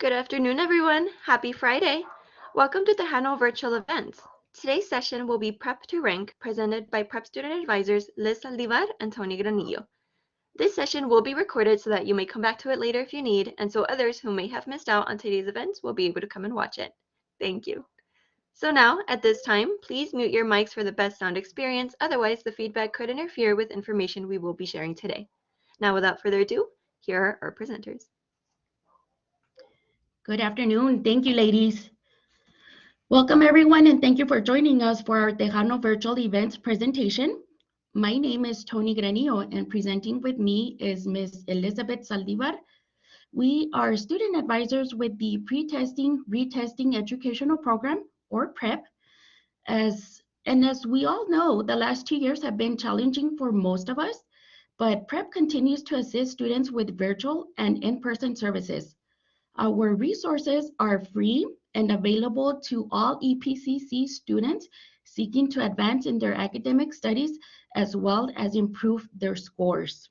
Good afternoon, everyone. Happy Friday. Welcome to the Tejano Virtual Events. Today's session will be Prep to Rank, presented by Prep Student Advisors Liz Saldivar and Tony Granillo. This session will be recorded so that you may come back to it later if you need, and so others who may have missed out on today's events will be able to come and watch it. Thank you. So now, at this time, please mute your mics for the best sound experience, otherwise the feedback could interfere with information we will be sharing today. Now, without further ado, here are our presenters. Good afternoon. Thank you, ladies. Welcome, everyone, and thank you for joining us for our Tejano Virtual Events presentation. My name is Tony Granillo, and presenting with me is Ms. Elizabeth Saldivar. We are student advisors with the Pre-Testing, Retesting Educational Program, or PREP. As we all know, the last 2 years have been challenging for most of us, but PREP continues to assist students with virtual and in-person services. Our resources are free and available to all EPCC students seeking to advance in their academic studies as well as improve their scores.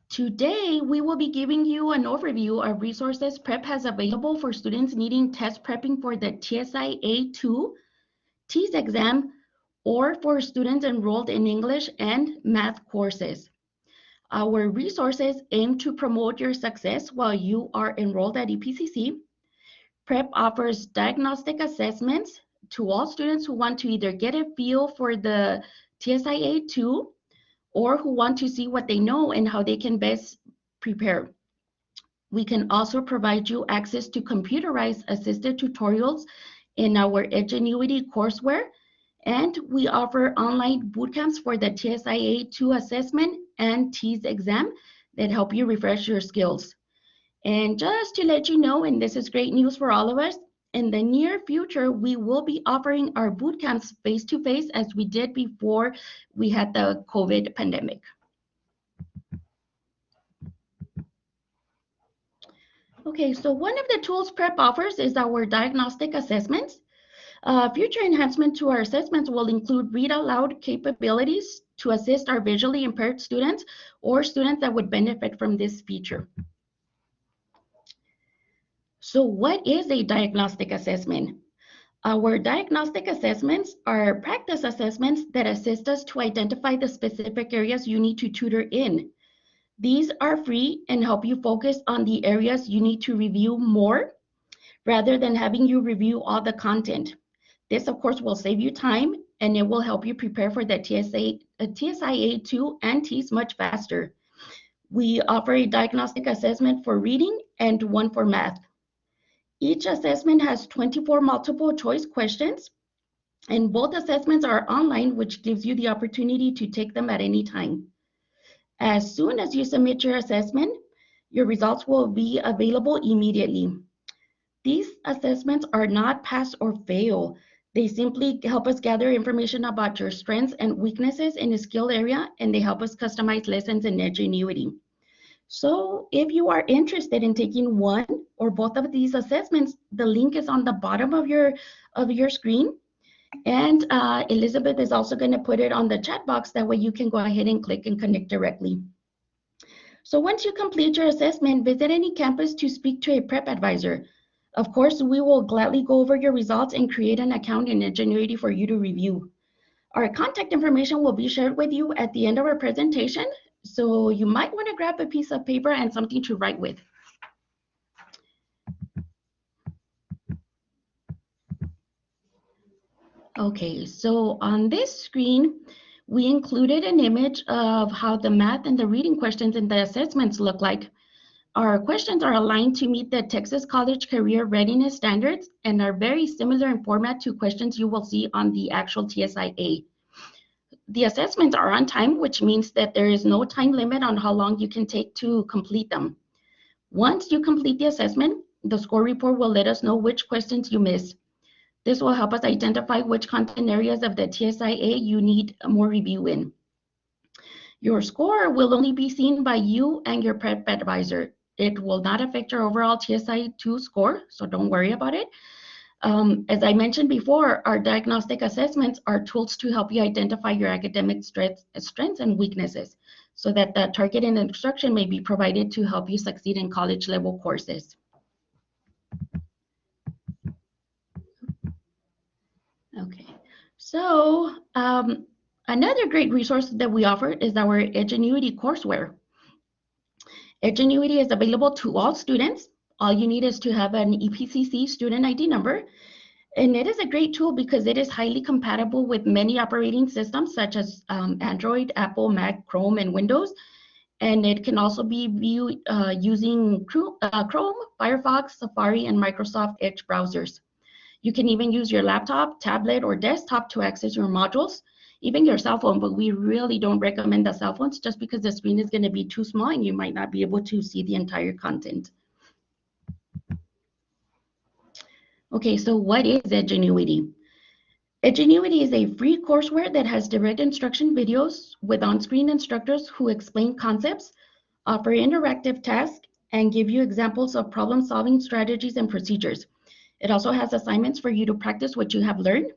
Today, we will be giving you an overview of resources PREP has available for students needing test prepping for the TSIA-2, TEAS exam, or for students enrolled in English and math courses. Our resources aim to promote your success while you are enrolled at EPCC. PREP offers diagnostic assessments to all students who want to either get a feel for the TSIA-2 or who want to see what they know and how they can best prepare. We can also provide you access to computerized assisted tutorials in our Ingenuity Courseware, and we offer online bootcamps for the TSIA-2 assessment and TEAS exam that help you refresh your skills. And just to let you know, and this is great news for all of us, in the near future, we will be offering our bootcamps face-to-face as we did before we had the COVID pandemic. Okay, so one of the tools PREP offers is our diagnostic assessments. Future enhancement to our assessments will include read-aloud capabilities to assist our visually impaired students or students that would benefit from this feature. So what is a diagnostic assessment? Our diagnostic assessments are practice assessments that assist us to identify the specific areas you need to tutor in. These are free and help you focus on the areas you need to review more rather than having you review all the content. This, of course, will save you time and it will help you prepare for the TSIA-2 and TEAS much faster. We offer a diagnostic assessment for reading and one for math. Each assessment has 24 multiple choice questions, and both assessments are online, which gives you the opportunity to take them at any time. As soon as you submit your assessment, your results will be available immediately. These assessments are not pass or fail. They simply help us gather information about your strengths and weaknesses in a skill area, and they help us customize lessons in Ingenuity. So if you are interested in taking one or both of these assessments, the link is on the bottom of your screen. And Elizabeth is also going to put it on the chat box. That way you can go ahead and click and connect directly. So once you complete your assessment, visit any campus to speak to a PREP advisor. Of course, we will gladly go over your results and create an account in Ingenuity for you to review. Our contact information will be shared with you at the end of our presentation, so you might want to grab a piece of paper and something to write with. Okay, so on this screen, we included an image of how the math and the reading questions in the assessments look like. Our questions are aligned to meet the Texas College Career Readiness Standards and are very similar in format to questions you will see on the actual TSIA. The assessments are on time, which means that there is no time limit on how long you can take to complete them. Once you complete the assessment, the score report will let us know which questions you missed. This will help us identify which content areas of the TSIA you need more review in. Your score will only be seen by you and your PREP advisor. It will not affect your overall TSIA-2 score, so don't worry about it. As I mentioned before, our diagnostic assessments are tools to help you identify your academic strengths and weaknesses so that the targeted instruction may be provided to help you succeed in college level courses. Okay, so another great resource that we offer is our Agenuity Courseware. Agenuity is available to all students. All you need is to have an EPCC student ID number. And it is a great tool because it is highly compatible with many operating systems such as Android, Apple, Mac, Chrome, and Windows. And it can also be viewed using Chrome, Firefox, Safari, and Microsoft Edge browsers. You can even use your laptop, tablet, or desktop to access your modules, even your cell phone, but we really don't recommend the cell phones just because the screen is going to be too small and you might not be able to see the entire content. Okay, so what is Agenuity? Agenuity is a free courseware that has direct instruction videos with on-screen instructors who explain concepts, offer interactive tasks, and give you examples of problem-solving strategies and procedures. It also has assignments for you to practice what you have learned.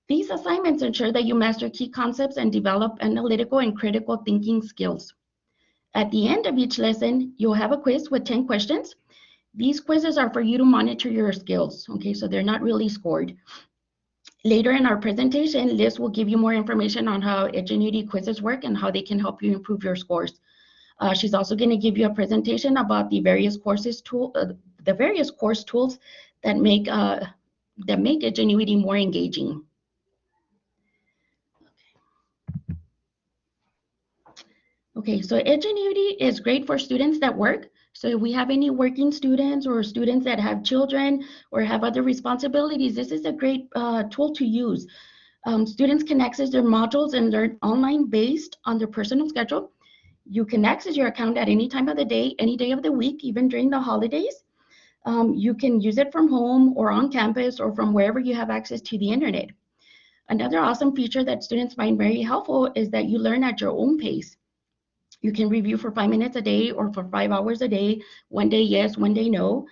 These assignments ensure that you master key concepts and develop analytical and critical thinking skills. At the end of each lesson, you'll have a quiz with 10 questions. These quizzes are for you to monitor your skills, okay, so they're not really scored. Later in our presentation, Liz will give you more information on how Ingenuity quizzes work and how they can help you improve your scores. She's also going to give you a presentation about the various course tools that make Ingenuity more engaging. Okay, so Ingenuity is great for students that work. So if we have any working students or students that have children or have other responsibilities, this is a great tool to use. Students can access their modules and learn online based on their personal schedule. You can access your account at any time of the day, any day of the week, even during the holidays. You can use it from home or on campus or from wherever you have access to the internet. Another awesome feature that students find very helpful is that you learn at your own pace. You can review for 5 minutes a day or for 5 hours a day, one day yes, one day no.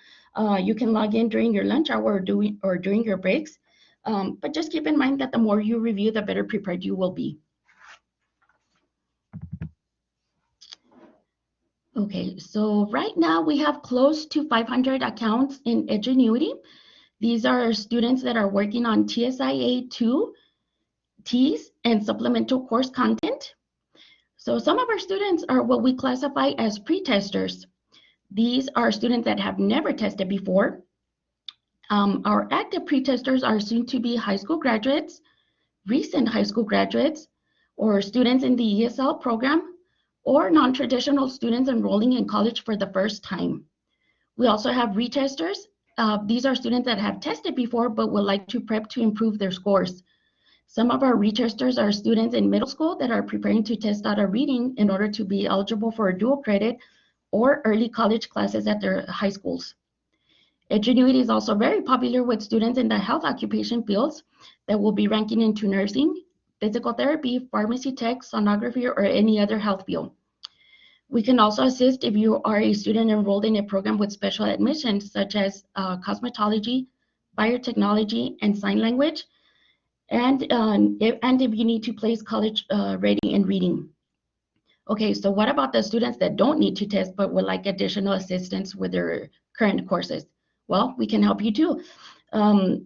You can log in during your lunch hour or during your breaks. But just keep in mind that the more you review, the better prepared you will be. Okay, so right now we have close to 500 accounts in Ingenuity. These are students that are working on TSIA 2, Ts, and supplemental course content. So some of our students are what we classify as pre-testers. These are students that have never tested before. Our active pre-testers are soon to be high school graduates, recent high school graduates, or students in the ESL program, or non-traditional students enrolling in college for the first time. We also have retesters. These are students that have tested before but would like to prep to improve their scores. Some of our retesters are students in middle school that are preparing to test out a reading in order to be eligible for a dual credit or early college classes at their high schools. Ingenuity is also very popular with students in the health occupation fields that will be ranking into nursing, physical therapy, pharmacy tech, sonography, or any other health field. We can also assist if you are a student enrolled in a program with special admissions, such as cosmetology, biotechnology, and sign language, and if you need to place college ready in reading. Okay, so what about the students that don't need to test but would like additional assistance with their current courses? Well, we can help you too.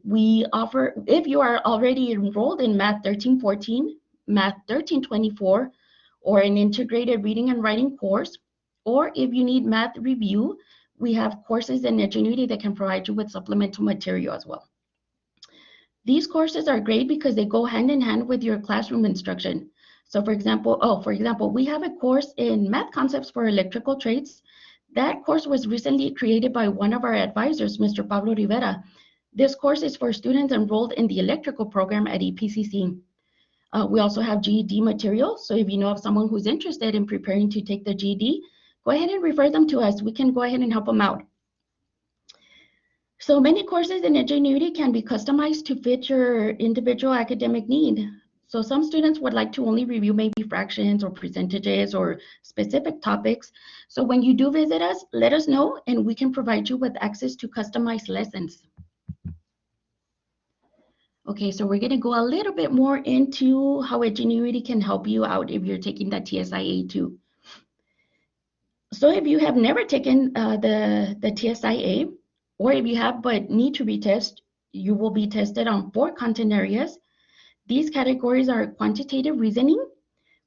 We offer, if you are already enrolled in Math 1314, Math 1324, or an integrated reading and writing course, or if you need math review, we have courses in Ingenuity that can provide you with supplemental material as well. These courses are great because they go hand in hand with your classroom instruction. So for example, we have a course in math concepts for electrical trades. That course was recently created by one of our advisors, Mr. Pablo Rivera. This course is for students enrolled in the electrical program at EPCC. We also have GED material. So if you know of someone who's interested in preparing to take the GED, go ahead and refer them to us. We can go ahead and help them out. So many courses in Ingenuity can be customized to fit your individual academic need. So some students would like to only review maybe fractions or percentages or specific topics. So when you do visit us, let us know and we can provide you with access to customized lessons. Okay, so we're going to go a little bit more into how Ingenuity can help you out if you're taking that TSIA too. So if you have never taken the TSIA, or if you have but need to retest, you will be tested on 4 content areas. These categories are quantitative reasoning,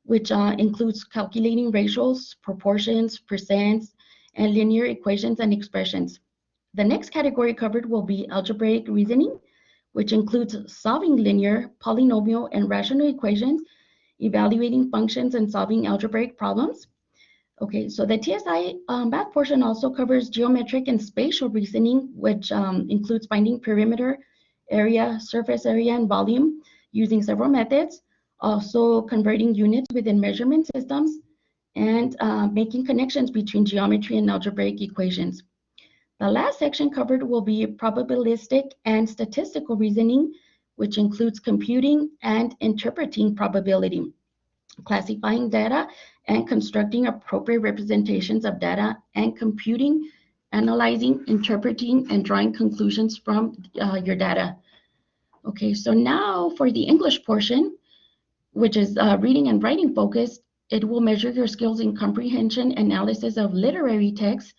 which includes calculating ratios, proportions, percents, and linear equations and expressions. The next category covered will be algebraic reasoning, which includes solving linear, polynomial, and rational equations, evaluating functions, and solving algebraic problems. Okay, so the TSI math portion also covers geometric and spatial reasoning, which includes finding perimeter, area, surface area, and volume using several methods, also converting units within measurement systems, and making connections between geometry and algebraic equations. The last section covered will be probabilistic and statistical reasoning, which includes computing and interpreting probability, classifying data, and constructing appropriate representations of data, and computing, analyzing, interpreting, and drawing conclusions from your data. Okay, so now for the English portion, which is reading and writing focused, it will measure your skills in comprehension, analysis of literary text,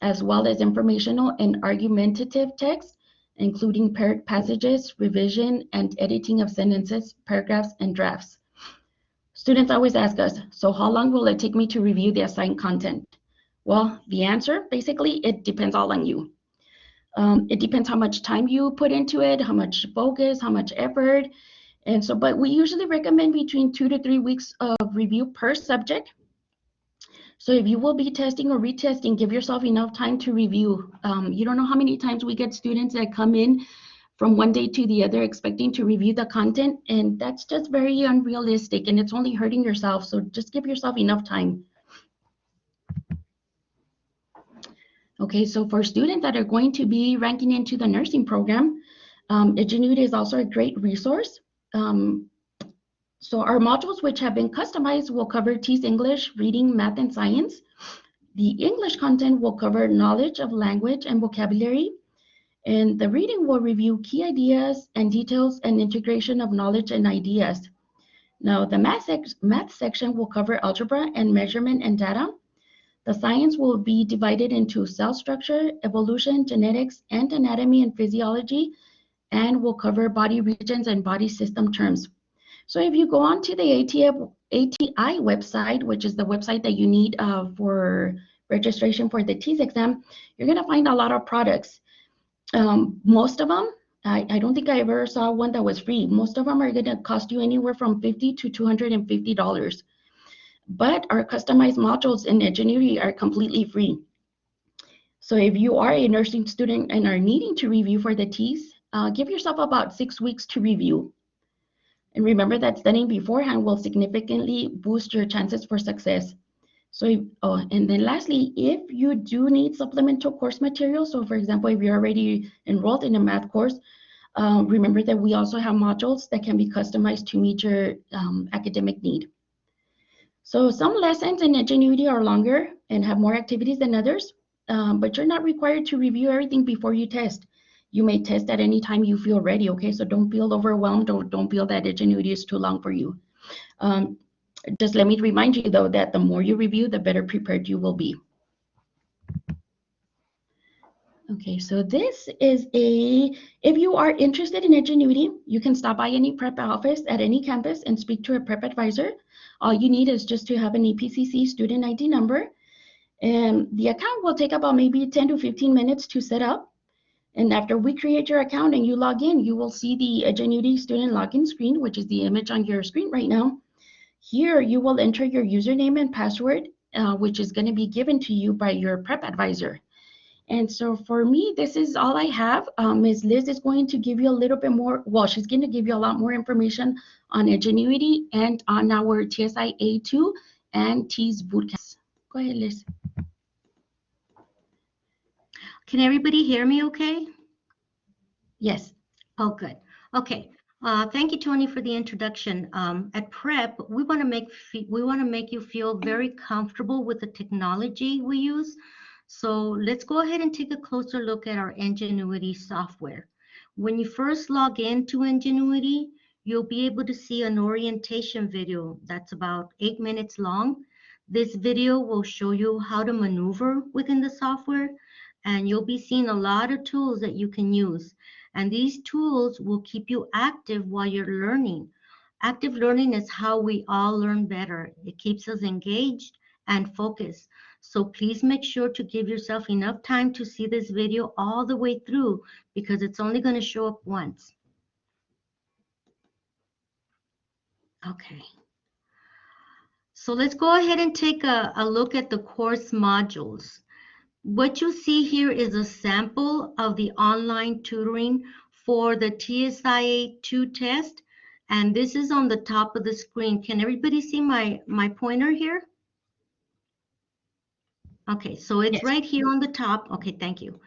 as well as informational and argumentative text, including paired passages, revision, and editing of sentences, paragraphs, and drafts. Students always ask us, so how long will it take me to review the assigned content? Well, the answer, basically, it depends all on you. It depends how much time you put into it, how much focus, how much effort. And so, but we usually recommend between 2 to 3 weeks of review per subject. So if you will be testing or retesting, give yourself enough time to review. You don't know how many times we get students that come in from one day to the other expecting to review the content, and that's just very unrealistic, and it's only hurting yourself. So just give yourself enough time. Okay, so for students that are going to be ranking into the nursing program, Ingenuity is also a great resource. So our modules which have been customized will cover TEAS English, reading, math, and science. The English content will cover knowledge of language and vocabulary, and the reading will review key ideas and details and integration of knowledge and ideas. Now, the math section will cover algebra and measurement and data. The science will be divided into cell structure, evolution, genetics, and anatomy and physiology, and will cover body regions and body system terms. So if you go on to the ATI website, which is the website that you need for registration for the TEAS exam, you're going to find a lot of products. Most of them, I don't think I ever saw one that was free. Most of them are going to cost you anywhere from $50 to $250. But our customized modules in Ingenuity are completely free. So if you are a nursing student and are needing to review for the TEAS, give yourself about 6 weeks to review. And remember that studying beforehand will significantly boost your chances for success. So, and then lastly, if you do need supplemental course materials, so for example, if you're already enrolled in a math course, remember that we also have modules that can be customized to meet your academic need. So some lessons in Ingenuity are longer and have more activities than others, but you're not required to review everything before you test. You may test at any time you feel ready, okay? So don't feel overwhelmed, or don't feel that Ingenuity is too long for you. Just let me remind you, though, that the more you review, the better prepared you will be. Okay, so this is if you are interested in Ingenuity, you can stop by any prep office at any campus and speak to a prep advisor. All you need is just to have an EPCC student ID number. And the account will take about maybe 10 to 15 minutes to set up. And after we create your account and you log in, you will see the Agenuity student login screen, which is the image on your screen right now. Here, you will enter your username and password, which is going to be given to you by your prep advisor. And so for me, this is all I have. Ms. Liz is going to give you a little bit more, well, she's going to give you a lot more information on Ingenuity and on our TSI A2 and TEAS bootcamps. Go ahead, Liz. Can everybody hear me okay? Yes. Oh, good. Okay. Thank you, Tony, for the introduction. At Prep, we want to make you feel very comfortable with the technology we use. So let's go ahead and take a closer look at our Ingenuity software. When you first log into Ingenuity, you'll be able to see an orientation video that's about 8 minutes long. This video will show you how to maneuver within the software, and you'll be seeing a lot of tools that you can use. And these tools will keep you active while you're learning. Active learning is how we all learn better. It keeps us engaged and focused. So please make sure to give yourself enough time to see this video all the way through, because it's only going to show up once. Okay. So let's go ahead and take a look at the course modules. What you see here is a sample of the online tutoring for the TSIA 2 test, and this is on the top of the screen. Can everybody see my pointer here? Okay, so it's Yes. right here on the top. Okay, thank you.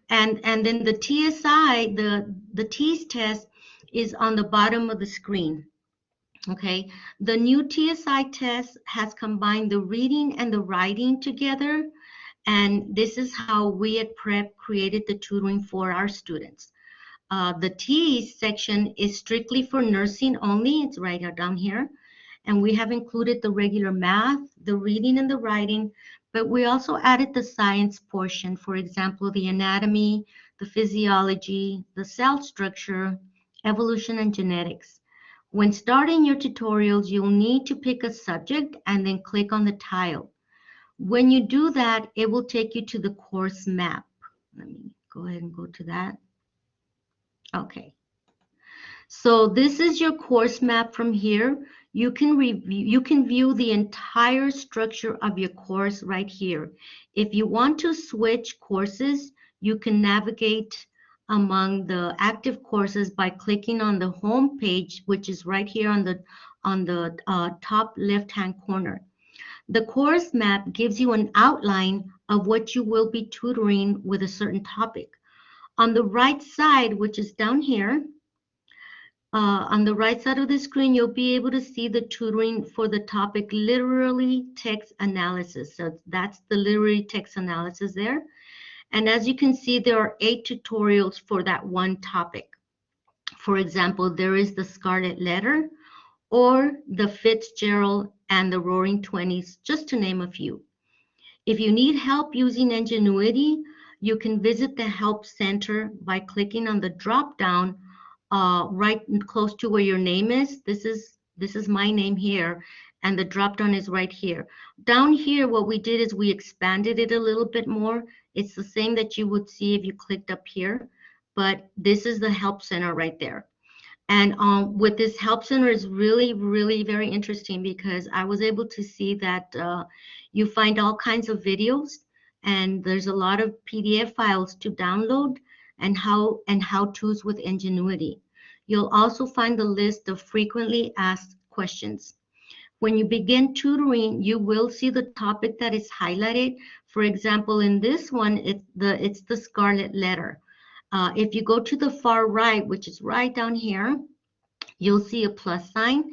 And then the TSI, the TEAS test is on the bottom of the screen. Okay, the new TSI test has combined the reading and the writing together, and this is how we at Prep created the tutoring for our students. The TEAS section is strictly for nursing only. It's right down here. And we have included the regular math, the reading and the writing, but we also added the science portion. For example, the anatomy, the physiology, the cell structure, evolution, and genetics. When starting your tutorials, you'll need to pick a subject and then click on the tile. When you do that, it will take you to the course map. Let me go ahead and go to that. Okay. So this is your course map from here. You can view the entire structure of your course right here. If you want to switch courses, you can navigate among the active courses by clicking on the home page, which is right here on the top left-hand corner. The course map gives you an outline of what you will be tutoring with a certain topic. On the right side, which is down here, on the right side of the screen, you'll be able to see the tutoring for the topic literary text analysis. So that's the literary text analysis there. And as you can see, there are 8 tutorials for that one topic. For example, there is the Scarlet Letter or the Fitzgerald and the Roaring Twenties, just to name a few. If you need help using Ingenuity, you can visit the Help Center by clicking on the drop-down right close to where your name is. This is my name here, and the drop-down is right here. Down here, what we did is we expanded it a little bit more. It's the same that you would see if you clicked up here, but this is the Help Center right there. And with this Help Center is really, really very interesting, because I was able to see that you find all kinds of videos, and there's a lot of PDF files to download and how-tos with Ingenuity. You'll also find the list of frequently asked questions. When you begin tutoring, you will see the topic that is highlighted. For example, in this one, it's the Scarlet Letter. If you go to the far right, which is right down here, you'll see a plus sign.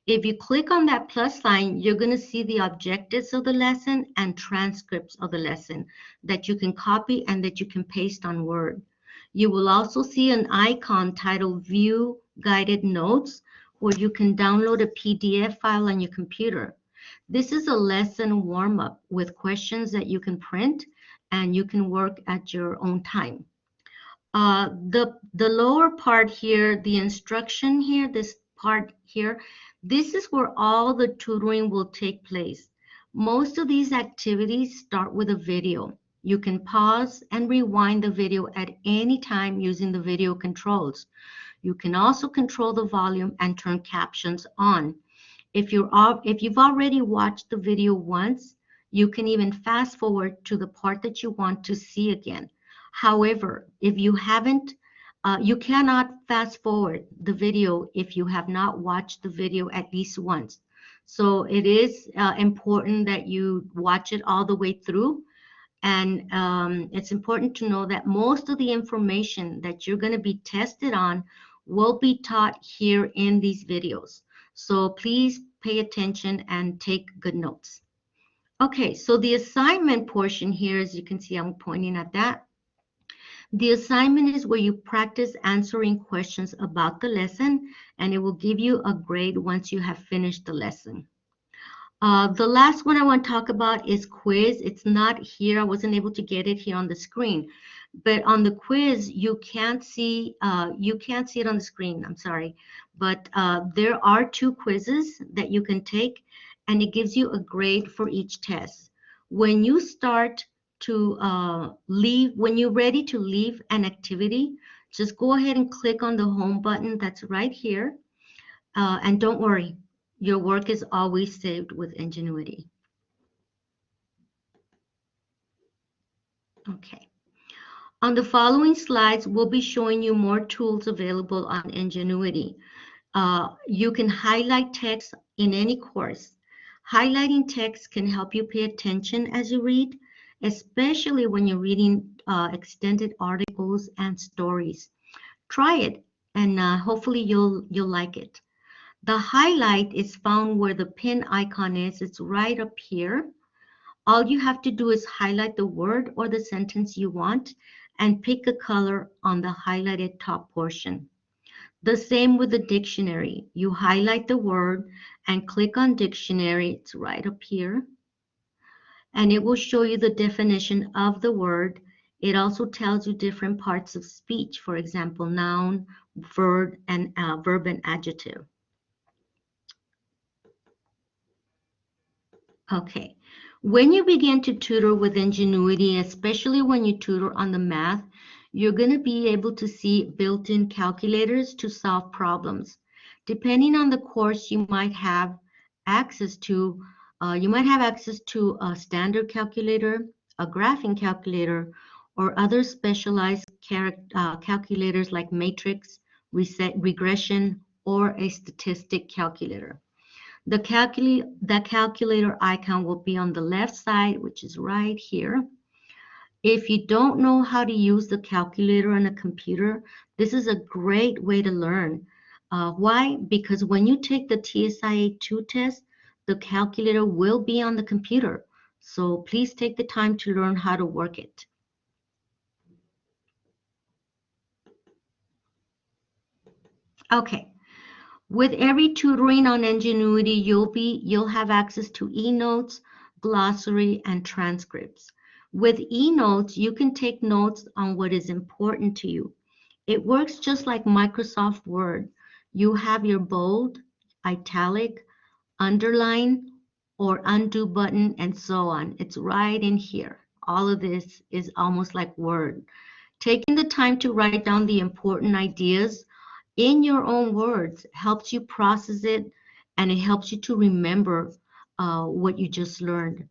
If you click on that plus sign, you're going to see the objectives of the lesson and transcripts of the lesson that you can copy and that you can paste on Word. You will also see an icon titled View Guided Notes, where you can download a PDF file on your computer. This is a lesson warm-up with questions that you can print, and you can work at your own time. The lower part here, the instruction here, this part here, this is where all the tutoring will take place. Most of these activities start with a video. You can pause and rewind the video at any time using the video controls. You can also control the volume and turn captions on. If you've already watched the video once, you can even fast forward to the part that you want to see again. However, if you haven't, you cannot fast forward the video if you have not watched the video at least once. So it is important that you watch it all the way through. And it's important to know that most of the information that you're going to be tested on will be taught here in these videos. So please pay attention and take good notes. Okay, so the assignment portion here, as you can see, I'm pointing at that. The assignment is where you practice answering questions about the lesson, and it will give you a grade once you have finished the lesson. The last one I want to talk about is quiz. It's not here. I wasn't able to get it here on the screen. But on the quiz, you can't see it on the screen. I'm sorry. But there are 2 quizzes that you can take, and it gives you a grade for each test. When you start to when you're ready to leave an activity, just go ahead and click on the home button that's right here. And don't worry, your work is always saved with Ingenuity. Okay. On the following slides, we'll be showing you more tools available on Ingenuity. You can highlight text in any course. Highlighting text can help you pay attention as you read, especially when you're reading extended articles and stories. Try it, and hopefully you'll like it. The highlight is found where the pin icon is. It's right up here. All you have to do is highlight the word or the sentence you want and pick a color on the highlighted top portion. The same with the dictionary. You highlight the word and click on dictionary. It's right up here. And it will show you the definition of the word. It also tells you different parts of speech, for example, noun, verb, and adjective. Okay. When you begin to tutor with Ingenuity, especially when you tutor on the math, you're going to be able to see built-in calculators to solve problems. Depending on the course, you might have access to a standard calculator, a graphing calculator, or other specialized calculators like matrix, regression, or a statistic calculator. The calculator icon will be on the left side, which is right here. If you don't know how to use the calculator on a computer, this is a great way to learn. Why? Because when you take the TSIA 2 test, the calculator will be on the computer. So please take the time to learn how to work it. Okay. With every tutoring on Ingenuity, you'll have access to eNotes, glossary, and transcripts. With eNotes, you can take notes on what is important to you. It works just like Microsoft Word. You have your bold, italic, underline, or undo button, and so on. It's right in here. All of this is almost like Word. Taking the time to write down the important ideas in your own words helps you process it, and it helps you to remember what you just learned.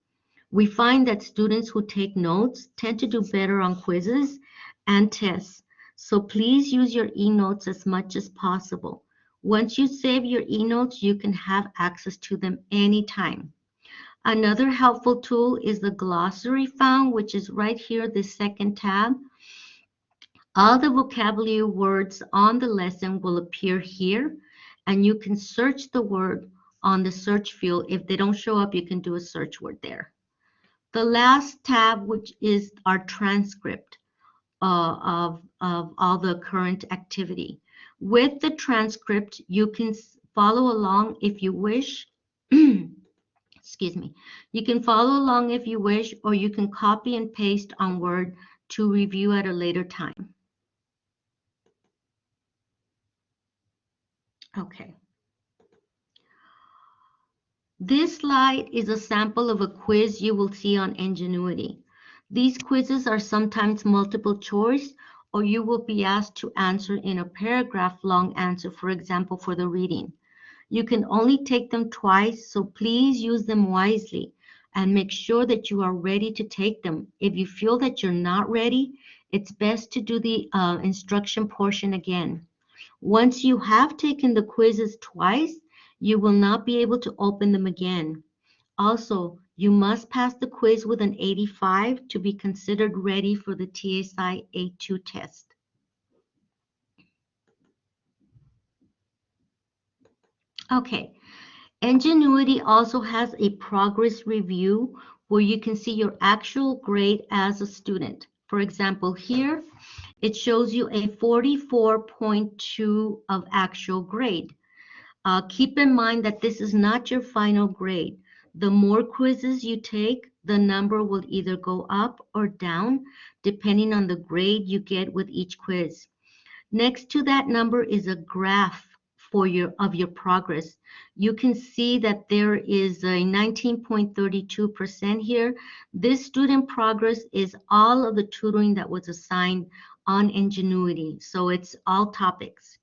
We find that students who take notes tend to do better on quizzes and tests. So please use your eNotes as much as possible. Once you save your eNotes, you can have access to them anytime. Another helpful tool is the glossary found, which is right here, the second tab. All the vocabulary words on the lesson will appear here, and you can search the word on the search field. If they don't show up, you can do a search word there. The last tab, which is our transcript of all the current activity. With the transcript, you can follow along if you wish. Excuse me. You can follow along if you wish, or you can copy and paste on Word to review at a later time. Okay. This slide is a sample of a quiz you will see on Ingenuity. These quizzes are sometimes multiple choice, or you will be asked to answer in a paragraph-long answer, for example, for the reading. You can only take them twice, so please use them wisely and make sure that you are ready to take them. If you feel that you're not ready, it's best to do the instruction portion again. Once you have taken the quizzes twice, you will not be able to open them again. Also, you must pass the quiz with an 85 to be considered ready for the TSIA 2 test. Okay, Ingenuity also has a progress review where you can see your actual grade as a student. For example, here it shows you a 44.2 of actual grade. Keep in mind that this is not your final grade. The more quizzes you take, the number will either go up or down, depending on the grade you get with each quiz. Next to that number is a graph of your progress. You can see that there is a 19.32% here. This student progress is all of the tutoring that was assigned on Ingenuity, so it's all topics.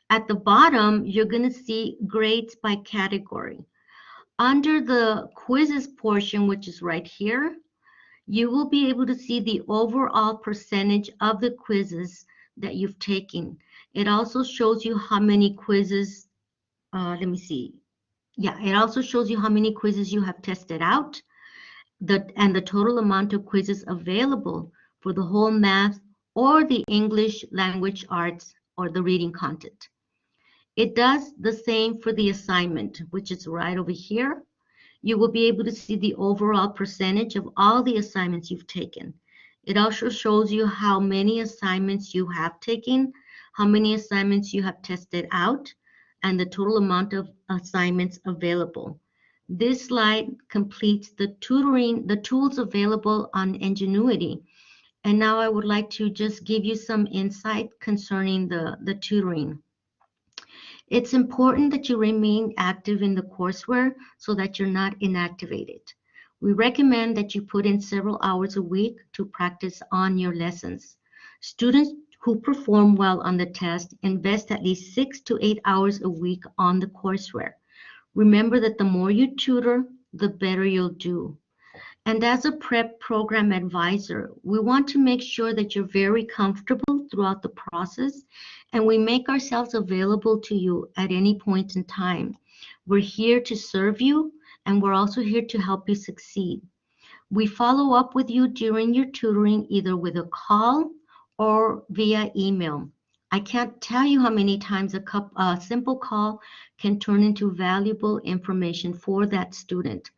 At the bottom, you're going to see grades by category. Under the quizzes portion, which is right here, you will be able to see the overall percentage of the quizzes that you've taken. It also shows you how many quizzes, let me see. Yeah, it also shows you how many quizzes you have tested out, and the total amount of quizzes available for the whole math or the English language arts or the reading content. It does the same for the assignment, which is right over here. You will be able to see the overall percentage of all the assignments you've taken. It also shows you how many assignments you have taken, how many assignments you have tested out, and the total amount of assignments available. This slide completes the tutoring, the tools available on Ingenuity. And now I would like to just give you some insight concerning the tutoring. It's important that you remain active in the courseware so that you're not inactivated. We recommend that you put in several hours a week to practice on your lessons. Students who perform well on the test invest at least 6 to 8 hours a week on the courseware. Remember that the more you tutor, the better you'll do. And as a prep program advisor, we want to make sure that you're very comfortable throughout the process, and we make ourselves available to you at any point in time. We're here to serve you, and we're also here to help you succeed. We follow up with you during your tutoring, either with a call or via email. I can't tell you how many times a simple call can turn into valuable information for that student.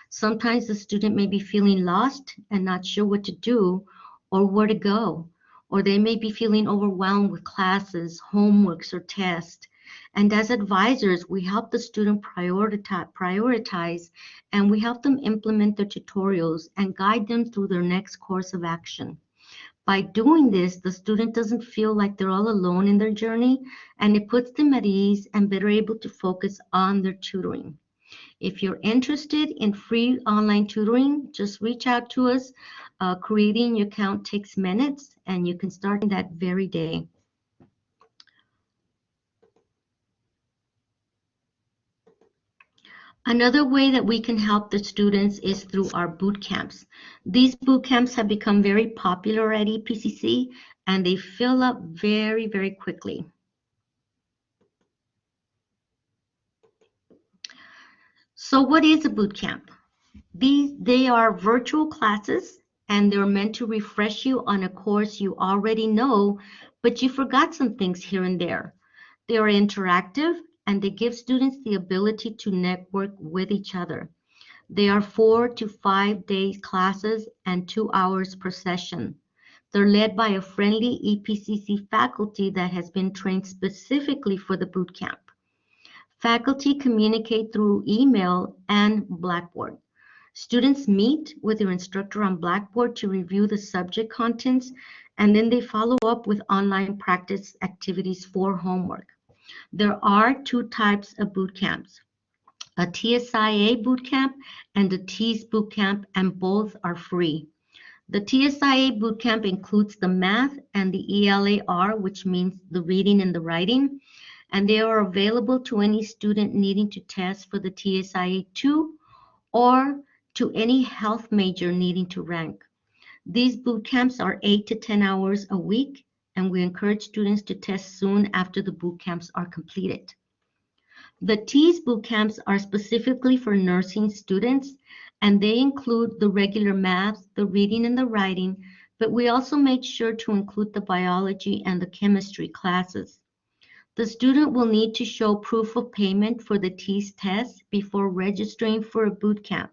Sometimes the student may be feeling lost and not sure what to do or where to go, or they may be feeling overwhelmed with classes, homeworks, or tests. And as advisors, we help the student prioritize, and we help them implement their tutorials and guide them through their next course of action. By doing this, the student doesn't feel like they're all alone in their journey, and it puts them at ease and better able to focus on their tutoring. If you're interested in free online tutoring, just reach out to us. Creating your account takes minutes, and you can start that very day. Another way that we can help the students is through our boot camps. These boot camps have become very popular at EPCC, and they fill up very, very quickly. So what is a boot camp? They are virtual classes, and they're meant to refresh you on a course you already know, but you forgot some things here and there. They are interactive, and they give students the ability to network with each other. They are 4 to 5 day classes and 2 hours per session. They're led by a friendly EPCC faculty that has been trained specifically for the boot camp. Faculty communicate through email and Blackboard. Students meet with their instructor on Blackboard to review the subject contents, and then they follow up with online practice activities for homework. There are 2 types of boot camps, a TSIA boot camp and a TEAS boot camp, and both are free. The TSIA boot camp includes the math and the ELAR, which means the reading and the writing, and they are available to any student needing to test for the TSIA 2 or to any health major needing to rank. These boot camps are 8 to 10 hours a week, and we encourage students to test soon after the boot camps are completed. The TEAS boot camps are specifically for nursing students, and they include the regular math, the reading and the writing, but we also make sure to include the biology and the chemistry classes. The student will need to show proof of payment for the TEAS test before registering for a boot camp.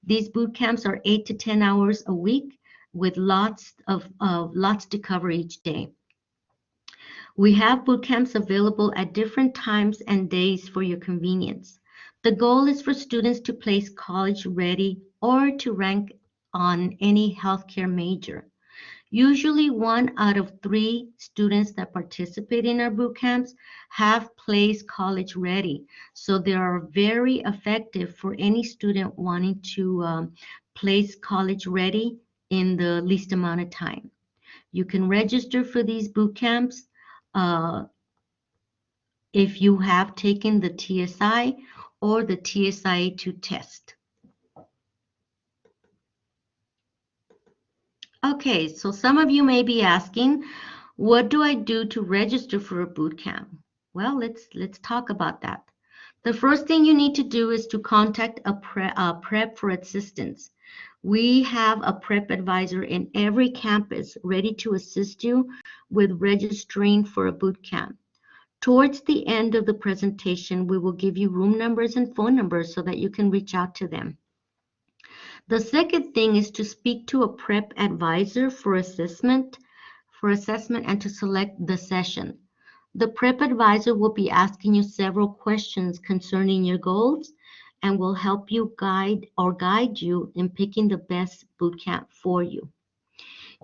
These boot camps are 8 to 10 hours a week, with lots to cover each day. We have boot camps available at different times and days for your convenience. The goal is for students to place college ready or to rank on any healthcare major. Usually 1 out of 3 students that participate in our boot camps have placed college ready. So they are very effective for any student wanting to place college ready in the least amount of time. You can register for these boot camps if you have taken the TSI or the TSI-2 test. Okay, so some of you may be asking, what do I do to register for a boot camp? Well, let's talk about that. The first thing you need to do is to contact a prep for assistance. We have a prep advisor in every campus ready to assist you with registering for a boot camp. Towards the end of the presentation, we will give you room numbers and phone numbers so that you can reach out to them. The second thing is to speak to a prep advisor for assessment and to select the session. The prep advisor will be asking you several questions concerning your goals and will help you guide you in picking the best boot camp for you.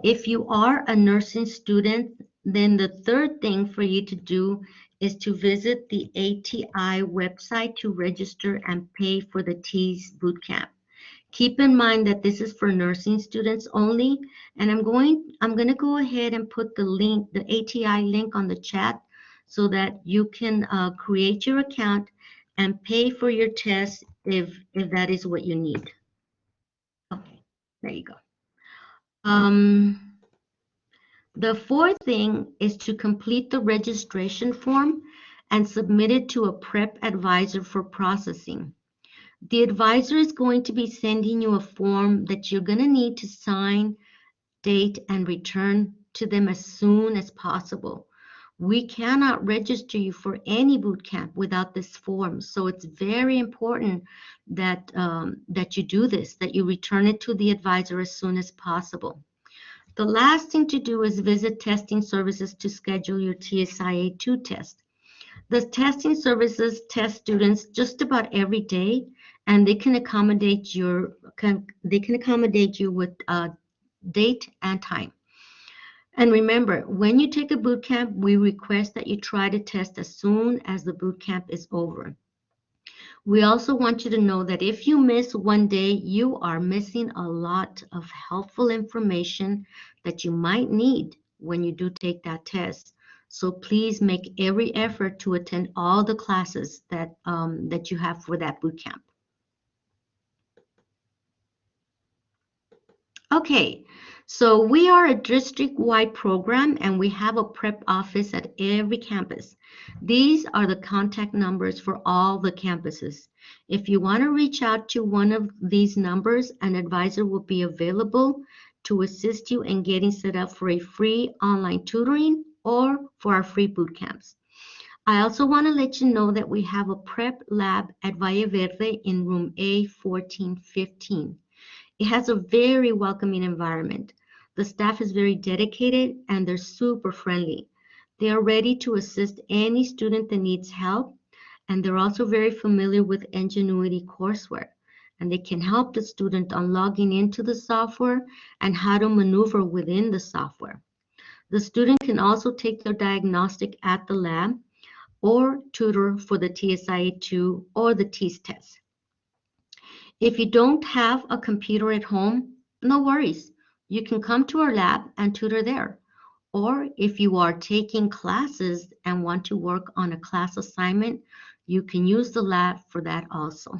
If you are a nursing student, then the third thing for you to do is to visit the ATI website to register and pay for the TEAS bootcamp. Keep in mind that this is for nursing students only, and I'm going to go ahead and put the link, the ATI link on the chat so that you can create your account and pay for your test if that is what you need. Okay, there you go. The fourth thing is to complete the registration form and submit it to a prep advisor for processing. The advisor is going to be sending you a form that you're going to need to sign, date, and return to them as soon as possible. We cannot register you for any boot camp without this form, so it's very important that you do this, that you return it to the advisor as soon as possible. The last thing to do is visit testing services to schedule your TSIA-2 test. The testing services test students just about every day, and they can accommodate you with date and time. And remember, when you take a boot camp, we request that you try to test as soon as the boot camp is over. We also want you to know that if you miss one day, you are missing a lot of helpful information that you might need when you do take that test. So please make every effort to attend all the classes that you have for that boot camp. Okay, so we are a district-wide program and we have a prep office at every campus. These are the contact numbers for all the campuses. If you want to reach out to one of these numbers, an advisor will be available to assist you in getting set up for a free online tutoring or for our free boot camps. I also want to let you know that we have a prep lab at Valle Verde in room A1415. It has a very welcoming environment. The staff is very dedicated and they're super friendly. They are ready to assist any student that needs help, and they're also very familiar with Ingenuity Courseware, and they can help the student on logging into the software and how to maneuver within the software. The student can also take their diagnostic at the lab or tutor for the TSIA-2 or the TEAS test. If you don't have a computer at home, no worries. You can come to our lab and tutor there. Or if you are taking classes and want to work on a class assignment, you can use the lab for that also.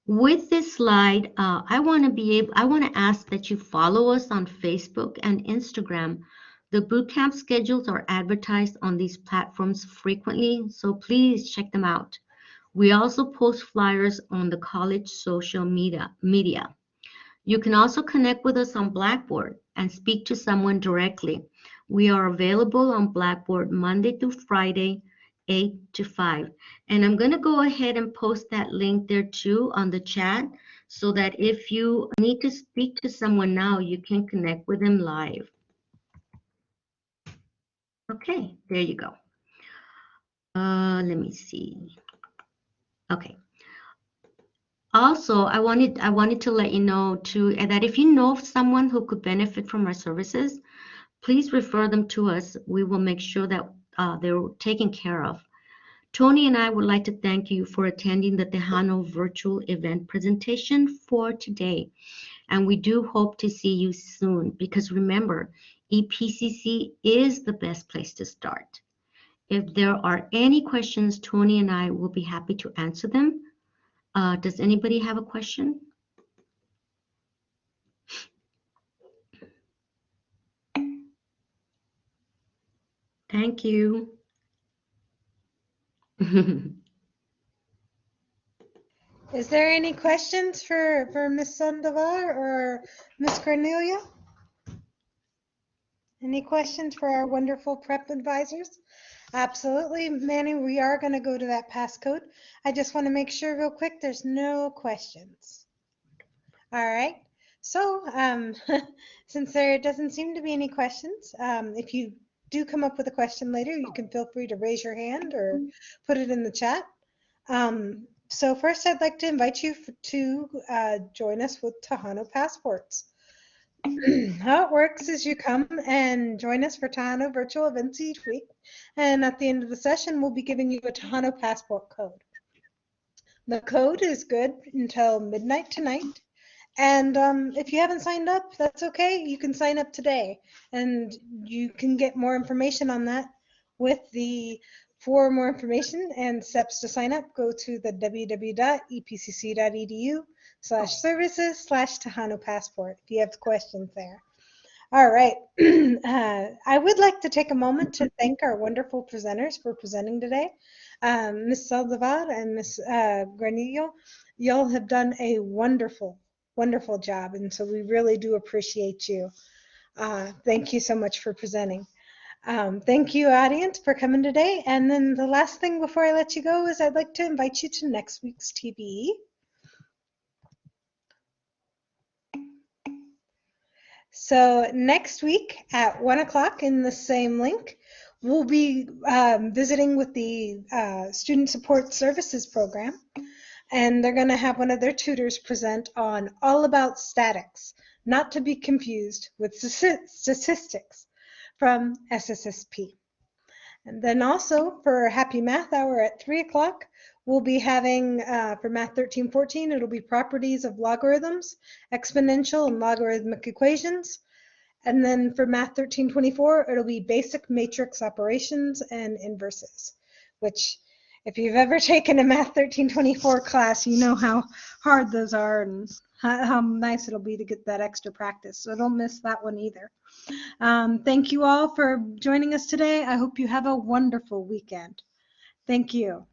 With this slide, I want to ask that you follow us on Facebook and Instagram. The bootcamp schedules are advertised on these platforms frequently, so please check them out. We also post flyers on the college social media. You can also connect with us on Blackboard and speak to someone directly. We are available on Blackboard Monday through Friday, 8 to 5. And I'm going to go ahead and post that link there too on the chat so that if you need to speak to someone now, you can connect with them live. Okay, there you go. Let me see. Okay. Also, I wanted to let you know too that if you know of someone who could benefit from our services, please refer them to us. We will make sure that they're taken care of. Tony and I would like to thank you for attending the Tejano virtual event presentation for today. And we do hope to see you soon because remember, EPCC is the best place to start. If there are any questions, Tony and I will be happy to answer them. Does anybody have a question? Thank you. Is there any questions for Ms. Sandoval or Ms. Cornelia? Any questions for our wonderful prep advisors? Absolutely, Manny, we are going to go to that passcode. I just want to make sure real quick there's no questions. All right, so since there doesn't seem to be any questions, if you do come up with a question later, you can feel free to raise your hand or put it in the chat. So first, I'd like to invite you to join us with Tejano Passports. How it works is you come and join us for Tejano virtual events each week, and at the end of the session, we'll be giving you a Tejano Passport code. The code is good until midnight tonight, and if you haven't signed up, that's okay. You can sign up today, and you can get more information on that with the For more information and steps to sign up, go to the www.epcc.edu/services/Tejano Passport if you have questions there. All right. I would like to take a moment to thank our wonderful presenters for presenting today. Ms. Saldivar and Ms. Granillo, y'all have done a wonderful, wonderful job, and so we really do appreciate you. Thank you so much for presenting. Thank you, audience, for coming today. And then the last thing before I let you go is I'd like to invite you to next week's TBE. So next week at 1 o'clock in the same link, we'll be visiting with the Student Support Services Program. And they're going to have one of their tutors present on all about statics, not to be confused with statistics, from SSSP. And then also for Happy Math Hour at 3 o'clock, we'll be having, for Math 1314, it'll be properties of logarithms, exponential and logarithmic equations. And then for Math 1324, it'll be basic matrix operations and inverses, which if you've ever taken a Math 1324 class, you know how hard those are and how nice it'll be to get that extra practice. So don't miss that one either. Thank you all for joining us today. I hope you have a wonderful weekend. Thank you.